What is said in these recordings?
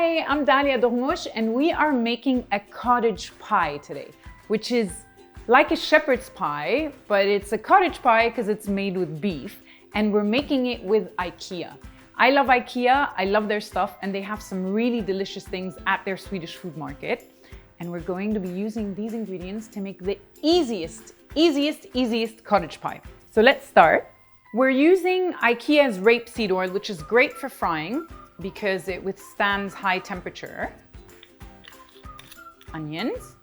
Hi, I'm Dalia and we are making a cottage pie today, which is like a shepherd's pie, but it's a cottage pie because it's made with beef, and we're making it with IKEA. I love IKEA, I love their stuff, and they have some really delicious things at their Swedish food market. And we're going to be using these ingredients to make the easiest cottage pie. So let's start. We're using IKEA's rapeseed oil, which is great for frying because it withstands high temperature. Onions.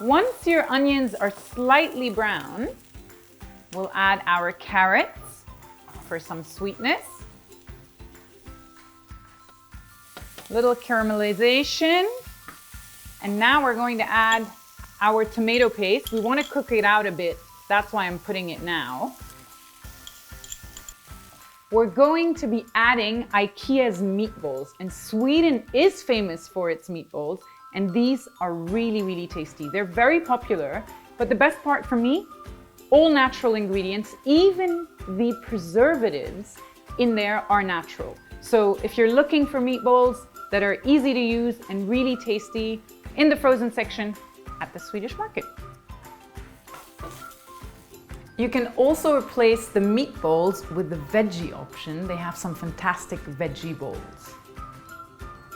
Once your onions are slightly brown, we'll add our carrots for some sweetness. Little caramelization. And now we're going to add our tomato paste. We want to cook it out a bit. That's why I'm putting it now. We're going to be adding IKEA's meatballs, and Sweden is famous for its meatballs, and these are really tasty. They're very popular, but the best part for me, all natural ingredients, even the preservatives in there are natural. So if you're looking for meatballs that are easy to use and really tasty, in the frozen section at the Swedish market. You can also replace the meatballs with the veggie option. They have some fantastic veggie bowls.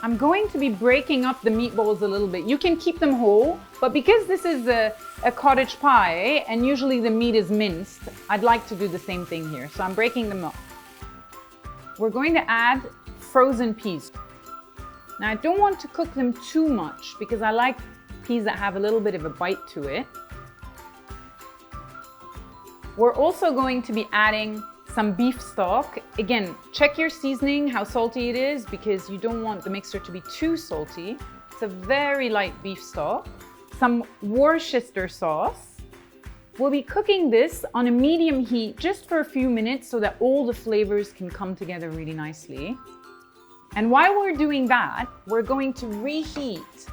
I'm going to be breaking up the meatballs a little bit. You can keep them whole, but because this is a cottage pie and usually the meat is minced, I'd like to do the same thing here. So I'm breaking them up. We're going to add frozen peas. Now I don't want to cook them too much because I like peas that have a little bit of a bite to it. We're also going to be adding some beef stock. Again, check your seasoning, how salty it is, because you don't want the mixture to be too salty. It's a very light beef stock. Some Worcester sauce. We'll be cooking this on a medium heat just for a few minutes so that all the flavors can come together really nicely. And while we're doing that, we're going to reheat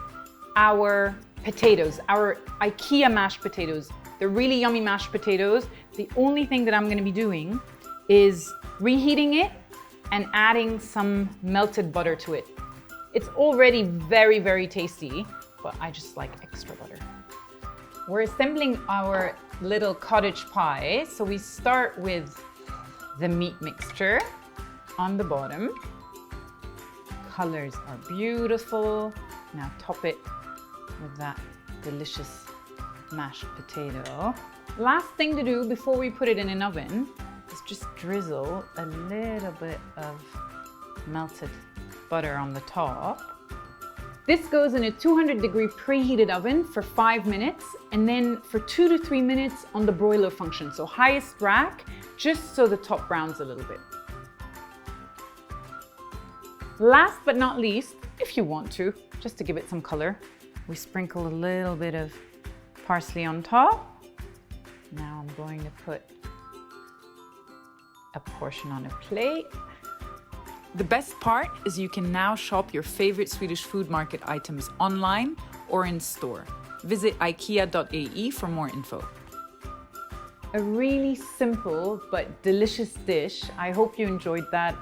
our potatoes, our IKEA mashed potatoes. They're really yummy mashed potatoes. The only thing that I'm going to be doing is reheating it and adding some melted butter to it. It's already very tasty, but I just like extra butter. We're assembling our little cottage pie. So we start with the meat mixture on the bottom. Colors are beautiful. Now top it with that delicious mashed potato. Last thing to do before we put it in an oven is just drizzle a little bit of melted butter on the top. This goes in a 200-degree preheated oven for 5 minutes, and then for 2 to 3 minutes on the broiler function, so highest rack, just so the top browns a little bit. Last but not least, if you want to, just to give it some color, we sprinkle a little bit of parsley on top. Now I'm going to put a portion on a plate. The best part is you can now shop your favorite Swedish food market items online or in store. Visit ikea.se for more info. A really simple but delicious dish. I hope you enjoyed that.